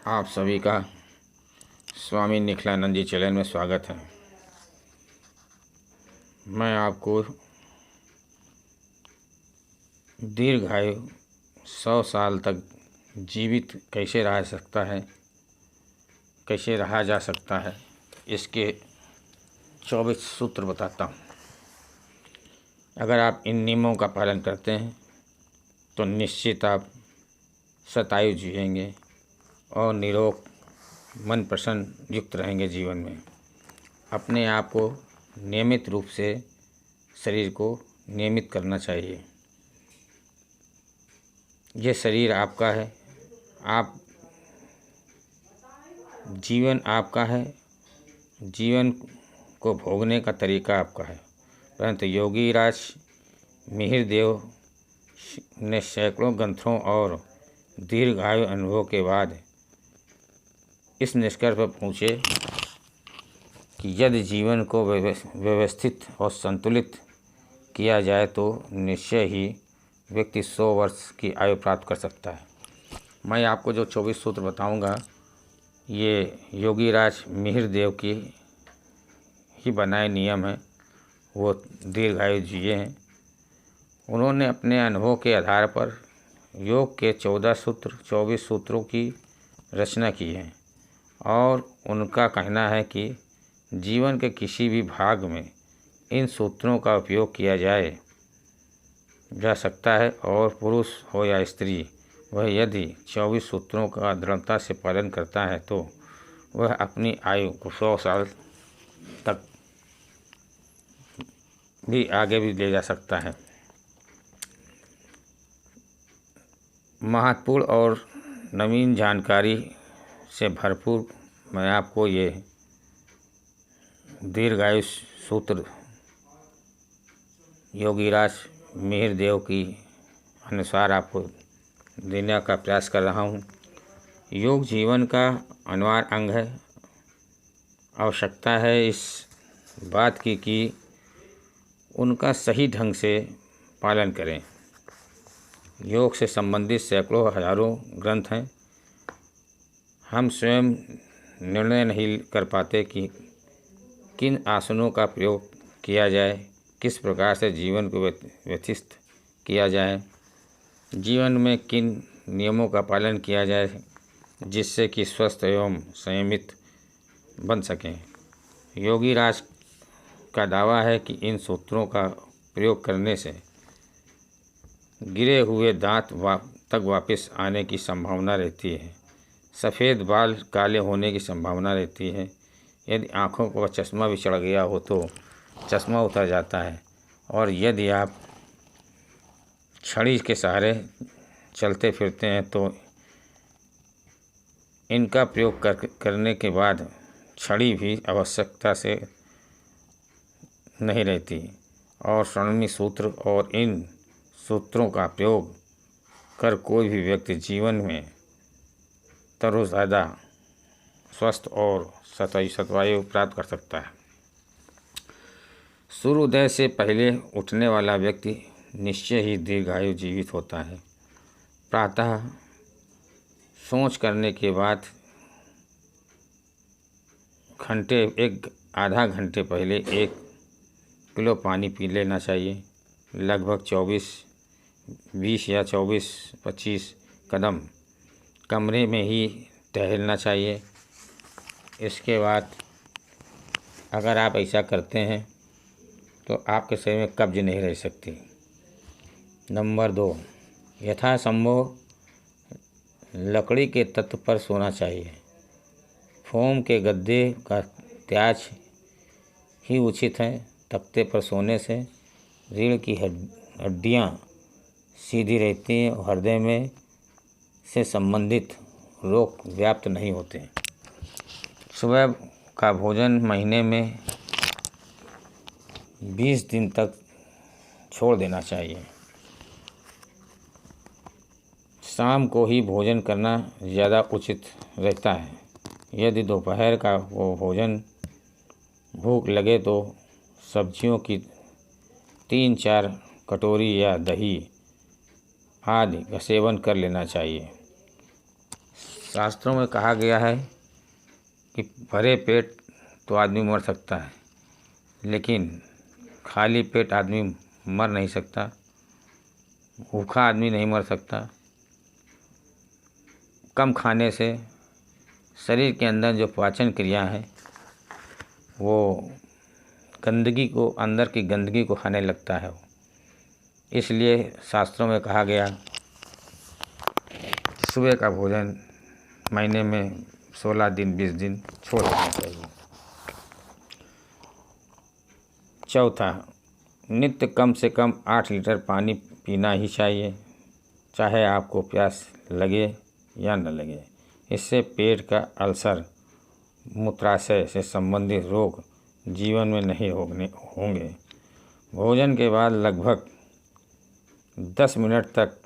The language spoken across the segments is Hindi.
आप सभी का स्वामी निखिलानंद जी चैनल में स्वागत है। मैं आपको दीर्घायु 100 साल तक जीवित कैसे रह सकता है, कैसे रहा जा सकता है, इसके 24 सूत्र बताता हूँ। अगर आप इन नियमों का पालन करते हैं तो निश्चित आप शतायु जिएंगे और निरोग मन प्रसन्न युक्त रहेंगे जीवन में। अपने आप को नियमित रूप से शरीर को नियमित करना चाहिए। ये शरीर आपका है, आप जीवन आपका है, जीवन को भोगने का तरीका आपका है। परंतु योगीराज मिहिर देव ने सैकड़ों ग्रंथों और दीर्घायु अनुभव के बाद इस निष्कर्ष पर पहुँचे कि यदि जीवन को व्यवस्थित और संतुलित किया जाए तो निश्चय ही व्यक्ति 100 वर्ष की आयु प्राप्त कर सकता है। मैं आपको जो 24 सूत्र बताऊंगा ये योगीराज मिहिर देव की ही बनाए नियम है। वो दीर्घायु जिए हैं। उन्होंने अपने अनुभव के आधार पर योग के 14 सूत्र 24 सूत्रों की रचना की है और उनका कहना है कि जीवन के किसी भी भाग में इन सूत्रों का उपयोग किया जा सकता है और पुरुष हो या स्त्री वह यदि 24 सूत्रों का दृढ़ता से पालन करता है तो वह अपनी आयु को 100 साल तक भी आगे भी ले जा सकता है। महत्वपूर्ण और नवीन जानकारी से भरपूर मैं आपको ये दीर्घायु सूत्र योगीराज मिहिर देव की अनुसार आपको देने का प्रयास कर रहा हूँ। योग जीवन का अनिवार्य अंग है। आवश्यकता है इस बात की कि उनका सही ढंग से पालन करें। योग से संबंधित सैकड़ों हजारों ग्रंथ हैं। हम स्वयं निर्णय नहीं कर पाते कि किन आसनों का प्रयोग किया जाए, किस प्रकार से जीवन को व्यतीत किया जाए, जीवन में किन नियमों का पालन किया जाए जिससे कि स्वस्थ एवं संयमित बन सकें। योगीराज का दावा है कि इन सूत्रों का प्रयोग करने से गिरे हुए दांत तक वापस आने की संभावना रहती है, सफ़ेद बाल काले होने की संभावना रहती है, यदि आँखों को चश्मा भी चढ़ गया हो तो चश्मा उतर जाता है, और यदि आप छड़ी के सहारे चलते फिरते हैं तो इनका प्रयोग करने के बाद छड़ी भी आवश्यकता से नहीं रहती। और स्वर्णिम सूत्र और इन सूत्रों का प्रयोग कर कोई भी व्यक्ति जीवन में तरोताज़ा स्वस्थ और शतायु प्राप्त कर सकता है। सूर्योदय से पहले उठने वाला व्यक्ति निश्चय ही दीर्घायु जीवित होता है। प्रातः सोच करने के बाद आधा घंटे पहले 1 किलो पानी पी लेना चाहिए। लगभग 20 या 25 कदम कमरे में ही टहलना चाहिए। इसके बाद अगर आप ऐसा करते हैं तो आपके शरीर में कब्ज नहीं रह सकती। नंबर 2, यथासंभव लकड़ी के तत्व पर सोना चाहिए। फोम के गद्दे का त्याग ही उचित है। तख्ते पर सोने से रीढ़ की हड्डियाँ सीधी रहती हैं और हृदय में से संबंधित रोग व्याप्त नहीं होते। सुबह का भोजन महीने में 20 दिन तक छोड़ देना चाहिए। शाम को ही भोजन करना ज़्यादा उचित रहता है। यदि दोपहर का वो भोजन भूख लगे तो सब्जियों की 3-4 कटोरी या दही आदि का सेवन कर लेना चाहिए। शास्त्रों में कहा गया है कि भरे पेट तो आदमी मर सकता है, लेकिन खाली पेट आदमी मर नहीं सकता, भूखा आदमी नहीं मर सकता। कम खाने से शरीर के अंदर जो पाचन क्रिया है वो गंदगी को, अंदर की गंदगी को खाने लगता है। इसलिए शास्त्रों में कहा गया सुबह का भोजन महीने में 16 दिन 20 दिन छोड़ देना चाहिए। चौथा, नित्य कम से कम 8 लीटर पानी पीना ही चाहिए, चाहे आपको प्यास लगे या न लगे। इससे पेट का अल्सर, मूत्राशय से संबंधित रोग जीवन में नहीं होंगे। भोजन के बाद लगभग 10 मिनट तक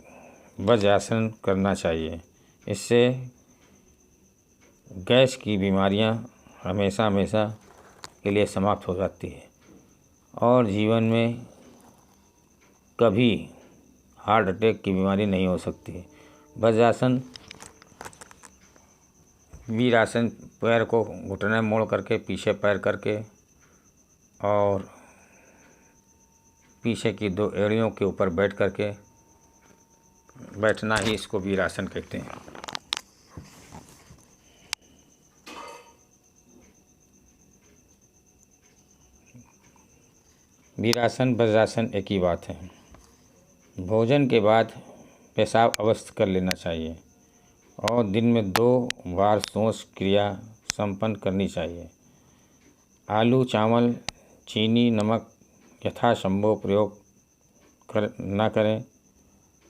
वज्रासन करना चाहिए। इससे गैस की बीमारियां हमेशा के लिए समाप्त हो जाती है और जीवन में कभी हार्ट अटैक की बीमारी नहीं हो सकती। वज्रासन, वीरासन, पैर को घुटने मोड़ करके पीछे पैर करके और पीछे की 2 एड़ियों के ऊपर बैठ करके बैठना ही इसको वीरासन कहते हैं। वीरासन वज्रासन एक ही बात है। भोजन के बाद पेशाब अवश्य कर लेना चाहिए और दिन में 2 बार शौच क्रिया संपन्न करनी चाहिए। आलू, चावल, चीनी, नमक यथासंभव प्रयोग न करें।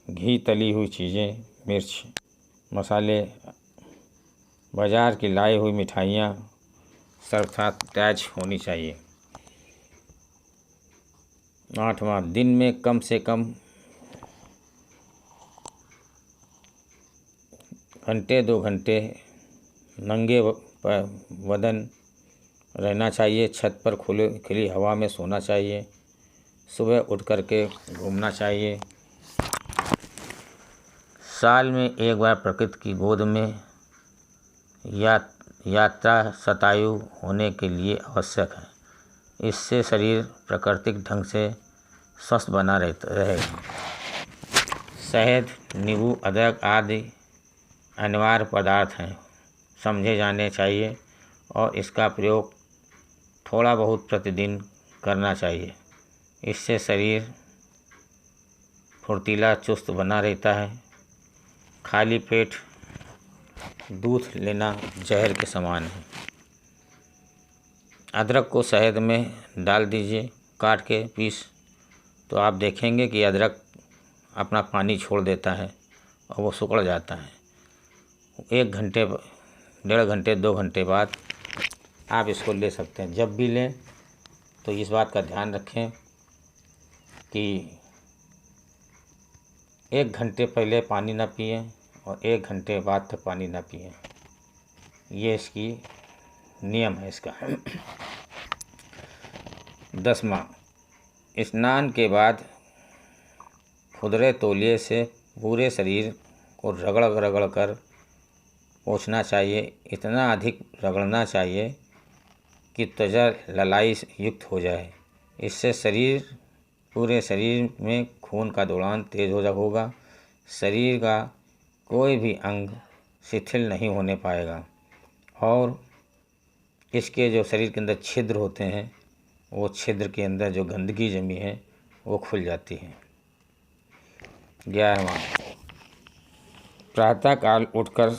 घी, तली हुई चीज़ें, मिर्च, मसाले, बाज़ार की लाई हुई मिठाइयाँ सर्वथा त्याज होनी चाहिए। 8वां, दिन में कम से कम घंटे 2 घंटे नंगे बदन रहना चाहिए। छत पर खुली हवा में सोना चाहिए। सुबह उठ करके घूमना चाहिए। साल में एक बार प्रकृति की गोद में यात्रा शतायु होने के लिए आवश्यक है। इससे शरीर प्राकृतिक ढंग से स्वस्थ बना रहेगा। शहद, नींबू, अदरक आदि अनिवार्य पदार्थ हैं, समझे जाने चाहिए और इसका प्रयोग थोड़ा बहुत प्रतिदिन करना चाहिए। इससे शरीर फुर्तीला चुस्त बना रहता है। खाली पेट दूध लेना जहर के समान है। अदरक को शहद में डाल दीजिए काट के पीस, तो आप देखेंगे कि अदरक अपना पानी छोड़ देता है और वो सिकुड़ जाता है। 1 घंटे, 1.5 घंटे, 2 घंटे बाद आप इसको ले सकते हैं। जब भी लें तो इस बात का ध्यान रखें कि 1 घंटे पहले पानी ना पिएं और 1 घंटे बाद तक पानी ना पिएं। ये इसकी नियम है इसका। 10वां, स्नान के बाद खुदरे तौलिए से पूरे शरीर को रगड़ कर पोंछना चाहिए। इतना अधिक रगड़ना चाहिए कि त्वचा ललाई युक्त हो जाए। इससे पूरे शरीर में खून का दौड़ान तेज होगा। शरीर का कोई भी अंग शिथिल नहीं होने पाएगा और इसके जो शरीर के अंदर छिद्र होते हैं, वो छिद्र के अंदर जो गंदगी जमी है वो खुल जाती है। 11वां, प्रातःकाल उठकर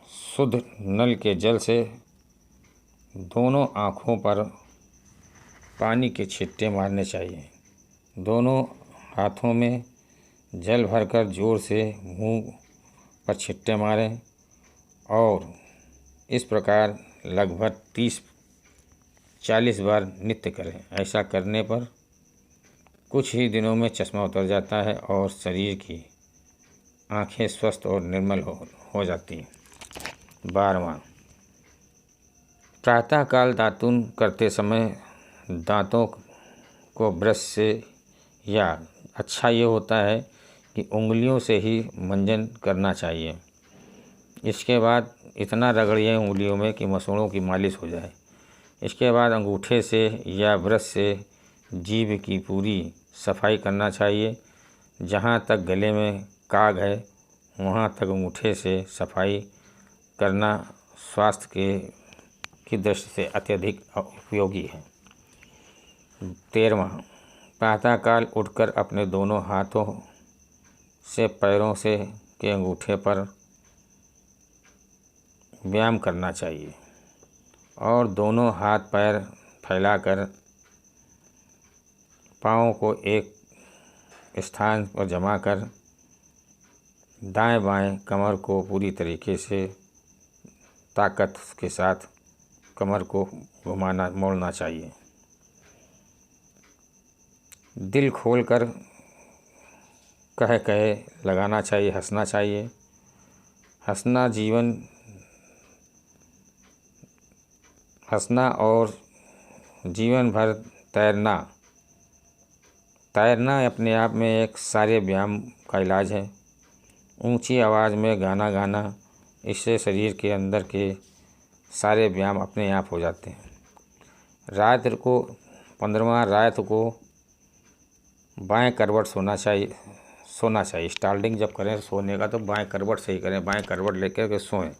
शुद्ध नल के जल से दोनों आँखों पर पानी के छिट्टे मारने चाहिए। दोनों हाथों में जल भरकर जोर से मुंह पर छिट्टे मारें और इस प्रकार लगभग 30-40 बार नित्य करें। ऐसा करने पर कुछ ही दिनों में चश्मा उतर जाता है और शरीर की आँखें स्वस्थ और निर्मल हो जाती हैं। 12वां, प्रातःकाल दातुन करते समय दांतों को ब्रश से, या अच्छा ये होता है कि उंगलियों से ही मंजन करना चाहिए। इसके बाद इतना रगड़िए उंगलियों में कि मसूड़ों की मालिश हो जाए। इसके बाद अंगूठे से या ब्रश से जीभ की पूरी सफाई करना चाहिए। जहाँ तक गले में काग है वहाँ तक अंगूठे से सफाई करना स्वास्थ्य की दृष्टि से अत्यधिक उपयोगी है। 13वां, प्रातःकाल उठकर अपने दोनों हाथों से पैरों से के अंगूठे पर व्यायाम करना चाहिए और दोनों हाथ पैर फैलाकर पाँवों को एक स्थान पर जमा कर दाएं बाएं कमर को पूरी तरीके से ताकत के साथ कमर को घुमाना मोड़ना चाहिए। दिल खोलकर कह कहे लगाना चाहिए, हंसना चाहिए। हंसना और जीवन भर तैरना अपने आप में एक सारे व्यायाम का इलाज है। ऊंची आवाज़ में गाना गाना, इससे शरीर के अंदर के सारे व्यायाम अपने आप हो जाते हैं। 15वां, रात को बाएं करवट सोना चाहिए। स्टार्टिंग जब करें सोने का तो बाएं करवट से ही करें, बाएं करवट लेकर के सोएं।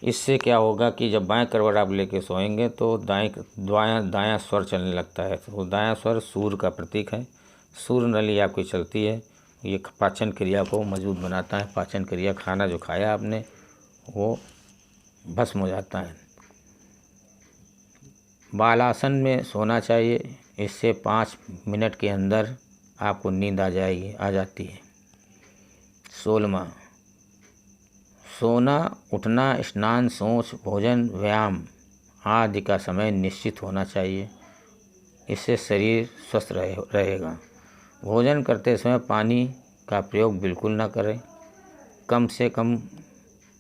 इससे क्या होगा कि जब बाएं करवट आप लेके सोएंगे तो दायां स्वर चलने लगता है। तो दायां स्वर सूर्य का प्रतीक है। सूर्य नली आपकी चलती है, ये पाचन क्रिया को मजबूत बनाता है। पाचन क्रिया, खाना जो खाया आपने वो भस्म हो जाता है। बालासन में सोना चाहिए। इससे 5 मिनट के अंदर आपको नींद आ जाती है। 16वां, सोना, उठना, स्नान, सोच, भोजन, व्यायाम आदि का समय निश्चित होना चाहिए। इससे शरीर स्वस्थ रहेगा। भोजन करते समय पानी का प्रयोग बिल्कुल ना करें, कम से कम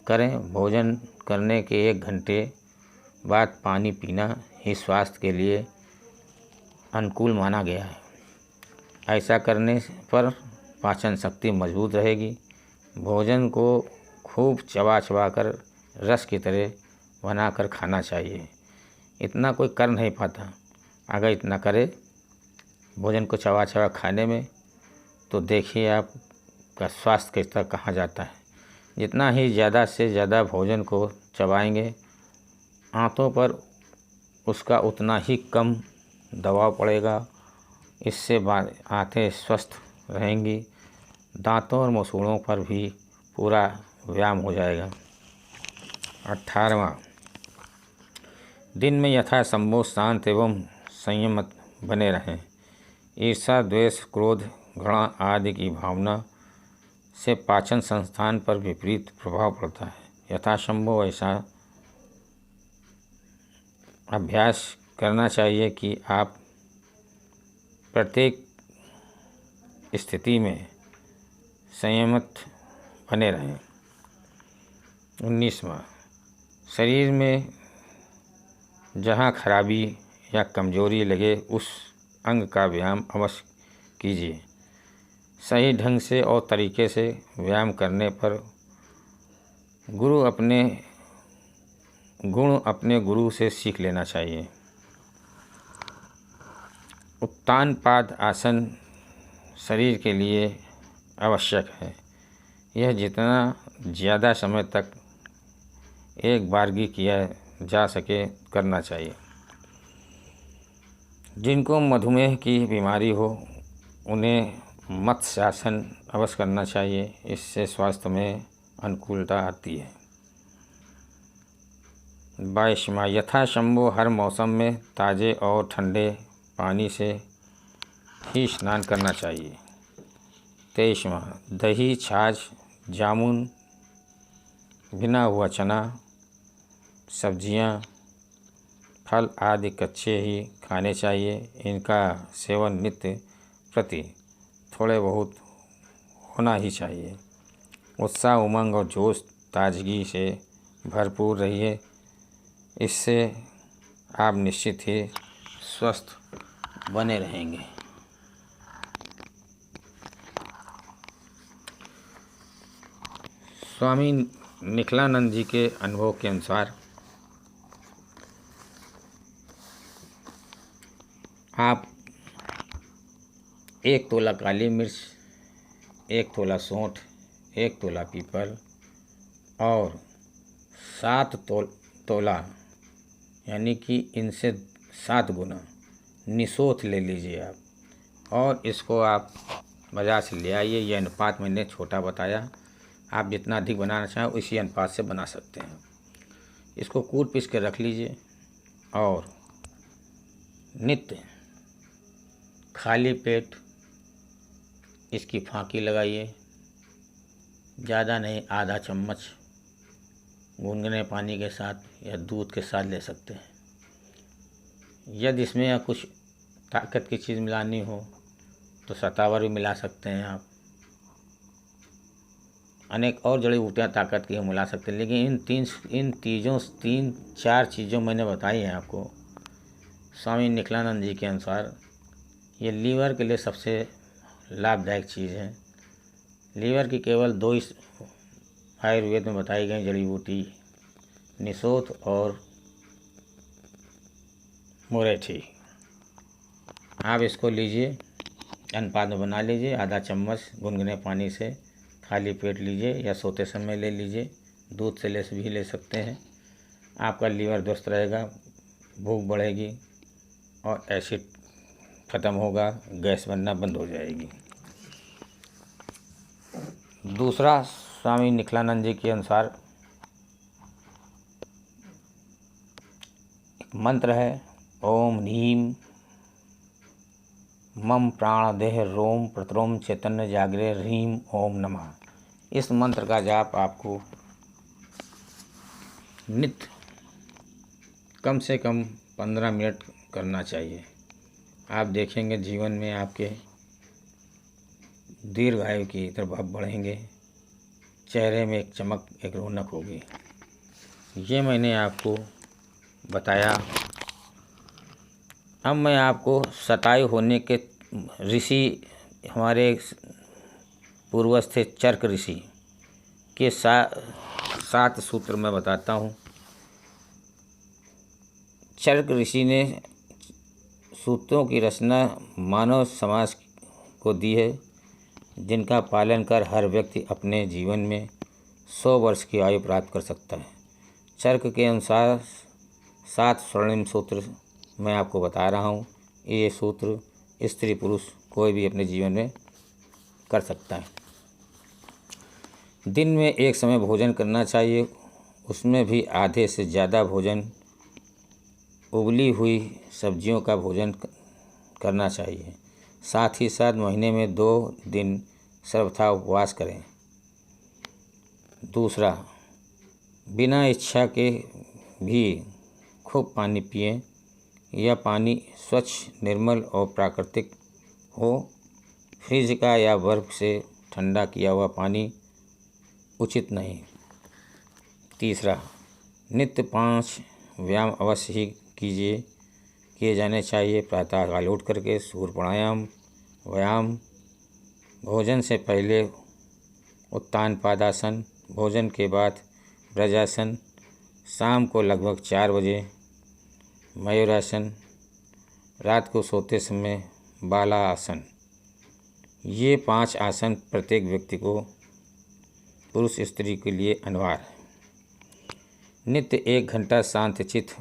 करें। भोजन करने के 1 घंटे बाद पानी पीना ही स्वास्थ्य के लिए अनुकूल माना गया है। ऐसा करने पर पाचन शक्ति मजबूत रहेगी। भोजन को खूब चबा कर रस की तरह बनाकर खाना चाहिए। इतना कोई कर नहीं पाता। अगर इतना करे भोजन को चबा खाने में तो देखिए आपका स्वास्थ्य किस तरह कहाँ जाता है। जितना ही ज़्यादा से ज़्यादा भोजन को चबाएंगे आंतों पर उसका उतना ही कम दबाव पड़ेगा। इससे आंतें स्वस्थ रहेंगी। दांतों और मसूड़ों पर भी पूरा व्यायाम हो जाएगा। 18वां, दिन में यथासंभव शांत एवं संयमित बने रहें। ईर्ष्या, द्वेष, क्रोध, घृणा आदि की भावना से पाचन संस्थान पर विपरीत प्रभाव पड़ता है। यथासंभव ऐसा अभ्यास करना चाहिए कि आप प्रत्येक स्थिति में संयमित बने रहें। 19वां, शरीर में जहाँ खराबी या कमजोरी लगे उस अंग का व्यायाम अवश्य कीजिए। सही ढंग से और तरीके से व्यायाम करने पर गुण अपने गुरु से सीख लेना चाहिए। उत्तान पाद आसन शरीर के लिए आवश्यक है। यह जितना ज़्यादा समय तक एक बारगी किया जा सके करना चाहिए। जिनको मधुमेह की बीमारी हो उन्हें मत्स्यासन अवश्य करना चाहिए। इससे स्वास्थ्य में अनुकूलता आती है। 22वां, यथासंभव हर मौसम में ताज़े और ठंडे पानी से ही स्नान करना चाहिए। 23वां, दही, छाछ, जामुन, भुना हुआ चना, सब्जियां, फल आदि कच्चे ही खाने चाहिए। इनका सेवन नित्य प्रति थोड़े बहुत होना ही चाहिए। उत्साह, उमंग और जोश, ताजगी से भरपूर रहिए। इससे आप निश्चित ही स्वस्थ बने रहेंगे। स्वामी निखिलानंद जी के अनुभव के अनुसार आप 1 तोला काली मिर्च, 1 तोला सौंठ, 1 तोला पीपल और 7 तोला यानी कि इनसे 7 गुना निसोथ ले लीजिए आप, और इसको आप बाज़ार से ले आइए। ये अनुपात मैंने छोटा बताया, आप जितना अधिक बनाना चाहें उसी अनुपात से बना सकते हैं। इसको कूट पीस के रख लीजिए और नित्य खाली पेट इसकी फाँकी लगाइए। ज़्यादा नहीं, आधा चम्मच गुनगुने पानी के साथ या दूध के साथ ले सकते हैं। यदि इसमें कुछ ताकत की चीज़ मिलानी हो तो शतावर भी मिला सकते हैं आप। अनेक और जड़ी बूटियाँ ताकत की मिला सकते हैं, लेकिन इन 3-4 चीज़ों मैंने बताई हैं आपको स्वामी निखिलानंद जी के अनुसार। ये लीवर के लिए सबसे लाभदायक चीज़ है। लीवर की केवल 2 ही आयुर्वेद में बताई गई जड़ी बूटी, निसोथ और मुरेठी। आप इसको लीजिए, अनुपात में बना लीजिए। आधा चम्मच गुनगुने पानी से खाली पेट लीजिए या सोते समय ले लीजिए। दूध से भी ले सकते हैं। आपका लीवर दुरुस्त रहेगा, भूख बढ़ेगी और एसिड खत्म होगा, गैस बनना बंद हो जाएगी। दूसरा स्वामी निखिलानंद जी के अनुसार एक मंत्र है, ओम ह्रीम मम प्राण देह रोम प्रतिरोम चैतन्य जागरे ह्रीम ओम नमः। इस मंत्र का जाप आपको नित्य कम से कम 15 मिनट करना चाहिए। आप देखेंगे जीवन में आपके दीर्घायु की तरफ आप बढ़ेंगे, चेहरे में एक चमक, एक रौनक होगी। ये मैंने आपको बताया। अब मैं आपको शतायु होने के ऋषि, हमारे पूर्वज थे चरक ऋषि के 7 सूत्र मैं बताता हूँ। चरक ऋषि ने सूत्रों की रचना मानव समाज को दी है, जिनका पालन कर हर व्यक्ति अपने जीवन में 100 वर्ष की आयु प्राप्त कर सकता है। चरक के अनुसार 7 स्वर्णिम सूत्र मैं आपको बता रहा हूँ। ये सूत्र स्त्री पुरुष कोई भी अपने जीवन में कर सकता है। दिन में एक समय भोजन करना चाहिए, उसमें भी आधे से ज़्यादा भोजन उबली हुई सब्जियों का भोजन करना चाहिए। साथ ही साथ महीने में 2 दिन सर्वथा उपवास करें। दूसरा, बिना इच्छा के भी खूब पानी पिएं। यह पानी स्वच्छ, निर्मल और प्राकृतिक हो। फ्रिज का या बर्फ़ से ठंडा किया हुआ पानी उचित नहीं। तीसरा, नित्य 5 व्यायाम अवश्य ही किए जाने चाहिए। प्रातःकाल उठ करके सूर्य प्राणायाम, व्यायाम, भोजन से पहले उत्तान पादासन, भोजन के बाद ब्रजासन, शाम को लगभग 4 बजे मयूरासन, रात को सोते समय बाला आसन। ये 5 आसन प्रत्येक व्यक्ति को, पुरुष स्त्री के लिए अनिवार्य है। नित्य 1 घंटा शांतचित्त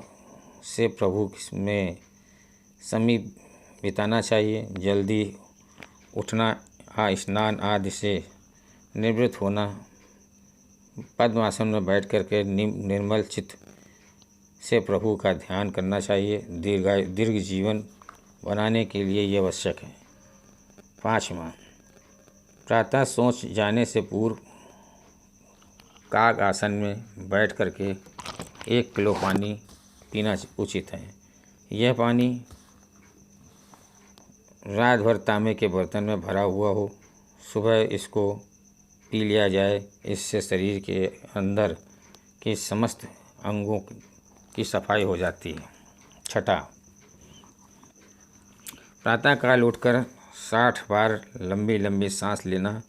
से प्रभु में समीप बिताना चाहिए। जल्दी उठना, स्नान आदि से निवृत्त होना, पद्मासन में बैठ करके निर्मल चित्त से प्रभु का ध्यान करना चाहिए। दीर्घ जीवन बनाने के लिए ये आवश्यक है। 5वां, प्रातः सोच जाने से पूर्व काग आसन में बैठ करके 1 किलो पानी पीना उचित है। यह पानी रात भर तांबे के बर्तन में भरा हुआ हो, सुबह इसको पी लिया जाए। इससे शरीर के अंदर के समस्त अंगों की सफाई हो जाती है। 6, प्रातःकाल उठकर 60 बार लंबी लंबी सांस लेना,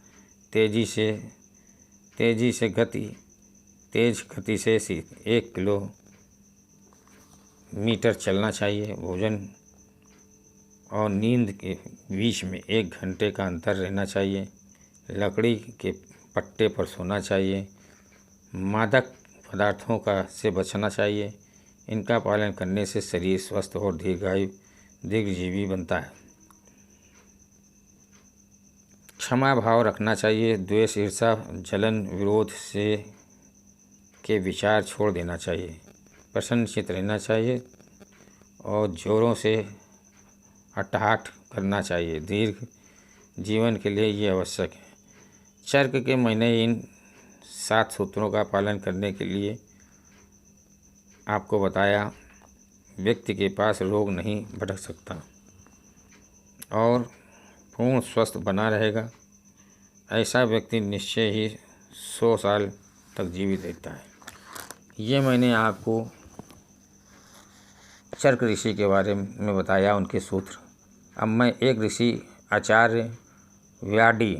तेजी से गति तेज गति से 1 किलोमीटर चलना चाहिए। भोजन और नींद के बीच में 1 घंटे का अंतर रहना चाहिए। लकड़ी के पट्टे पर सोना चाहिए। मादक पदार्थों से बचना चाहिए। इनका पालन करने से शरीर स्वस्थ और दीर्घजीवी बनता है। क्षमा भाव रखना चाहिए। द्वेष, ईर्ष्या, जलन, विरोध के विचार छोड़ देना चाहिए। प्रसन्नचित्त रहना चाहिए और जोरों से हट्टाहट करना चाहिए। दीर्घ जीवन के लिए ये आवश्यक है। चर्क के महीने इन 7 सूत्रों का पालन करने के लिए आपको बताया। व्यक्ति के पास रोग नहीं भटक सकता और पूर्ण स्वस्थ बना रहेगा। ऐसा व्यक्ति निश्चय ही 100 साल तक जीवित रहता है। ये मैंने आपको चर्क ऋषि के बारे में बताया, उनके सूत्र। अब मैं एक ऋषि आचार्य व्याडी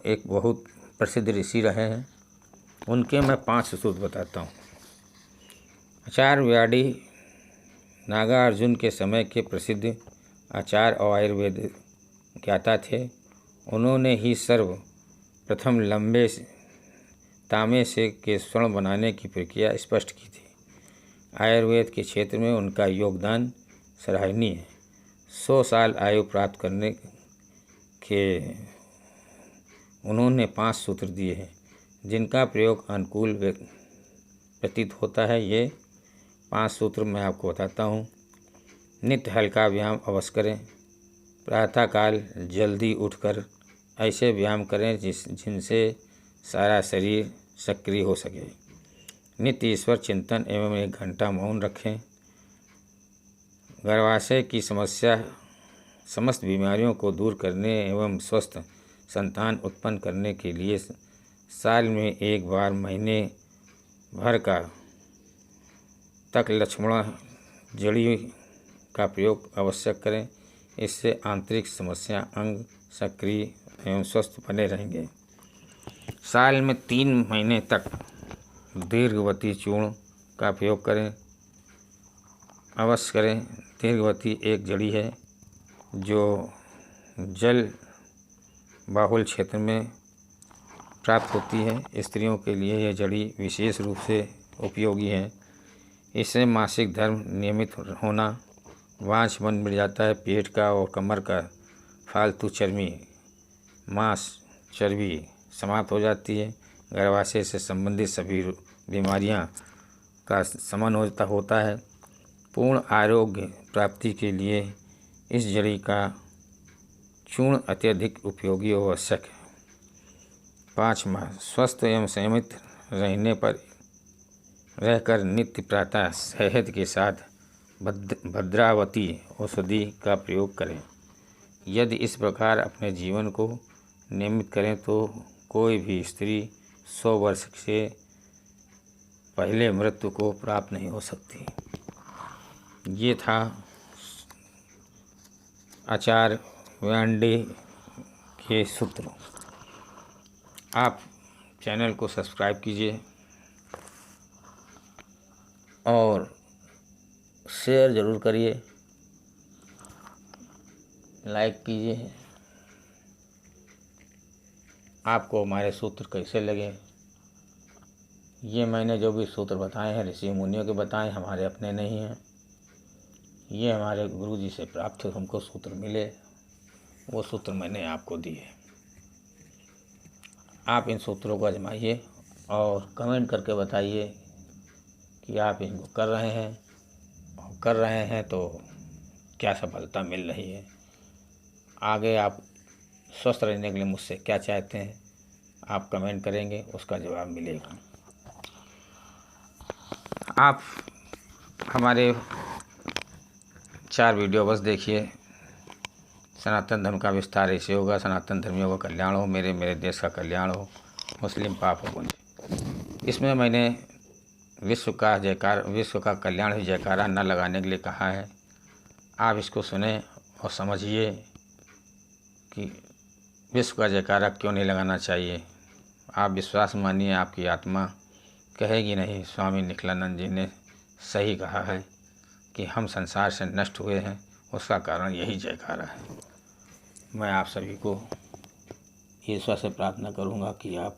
एक बहुत प्रसिद्ध ऋषि रहे हैं, उनके मैं 5 सूत्र बताता हूँ। आचार्य व्याडी नागार्जुन के समय के प्रसिद्ध आचार्य और आयुर्वेद ज्ञाता थे। उन्होंने ही सर्वप्रथम लंबे तांबे से के स्वर्ण बनाने की प्रक्रिया स्पष्ट की थी। आयुर्वेद के क्षेत्र में उनका योगदान सराहनीय है। 100 साल आयु प्राप्त करने के उन्होंने 5 सूत्र दिए हैं, जिनका प्रयोग अनुकूल प्रतीत होता है। ये 5 सूत्र मैं आपको बताता हूँ। नित्य हल्का व्यायाम अवश्य करें। प्रातःकाल जल्दी उठकर ऐसे व्यायाम करें जिनसे सारा शरीर सक्रिय हो सके। नित्य ईश्वर चिंतन एवं 1 घंटा मौन रखें। गर्भाशय की समस्या समस्त बीमारियों को दूर करने एवं स्वस्थ संतान उत्पन्न करने के लिए साल में 1 बार महीने भर तक लक्ष्मण जड़ी का प्रयोग आवश्यक करें। इससे आंतरिक समस्या अंग सक्रिय एवं स्वस्थ बने रहेंगे। साल में 3 महीने तक दीर्घवती चूर्ण का प्रयोग करें, अवश्य करें। दीर्घवती एक जड़ी है जो जल बाहुल क्षेत्र में प्राप्त होती है। स्त्रियों के लिए यह जड़ी विशेष रूप से उपयोगी है। इससे मासिक धर्म नियमित होना, वांछपन मिट जाता है। पेट का और कमर का फालतू मांस चर्बी समाप्त हो जाती है। गर्भाशय से संबंधित सभी बीमारियां का शमन होता है। पूर्ण आरोग्य प्राप्ति के लिए इस जड़ी का चूर्ण अत्यधिक उपयोगी और आवश्यक है। 5वां, स्वस्थ एवं संयमित रहकर नित्य प्रातः शहद के साथ भद्रावती औषधि का प्रयोग करें। यदि इस प्रकार अपने जीवन को नियमित करें तो कोई भी स्त्री 100 वर्ष से पहले मृत्यु को प्राप्त नहीं हो सकती। ये था आचार्य व्याडी के सूत्र। आप चैनल को सब्सक्राइब कीजिए और शेयर ज़रूर करिए, लाइक कीजिए। आपको हमारे सूत्र कैसे लगे? ये मैंने जो भी सूत्र बताए हैं ऋषि मुनियों के बताए, हमारे अपने नहीं हैं। ये हमारे गुरु जी से प्राप्त हमको सूत्र मिले, वो सूत्र मैंने आपको दिए। आप इन सूत्रों को आजमाइए और कमेंट करके बताइए कि आप इनको कर रहे हैं तो क्या सफलता मिल रही है। आगे आप स्वस्थ रहने के लिए मुझसे क्या चाहते हैं, आप कमेंट करेंगे, उसका जवाब मिलेगा। आप हमारे 4 वीडियो बस देखिए। सनातन धर्म का विस्तार ऐसे होगा, सनातन धर्मियों का कल्याण हो, मेरे देश का कल्याण हो, मुस्लिम पाप हो गए। इसमें मैंने विश्व का कल्याण ही जयकारा न लगाने के लिए कहा है। आप इसको सुने और समझिए कि विश्व का जयकारा क्यों नहीं लगाना चाहिए। आप विश्वास मानिए, आपकी आत्मा कहेगी नहीं स्वामी निखिलानंद जी ने सही कहा है कि हम संसार से नष्ट हुए हैं, उसका कारण यही जयकारा है। मैं आप सभी को ईश्वर से प्रार्थना करूंगा कि आप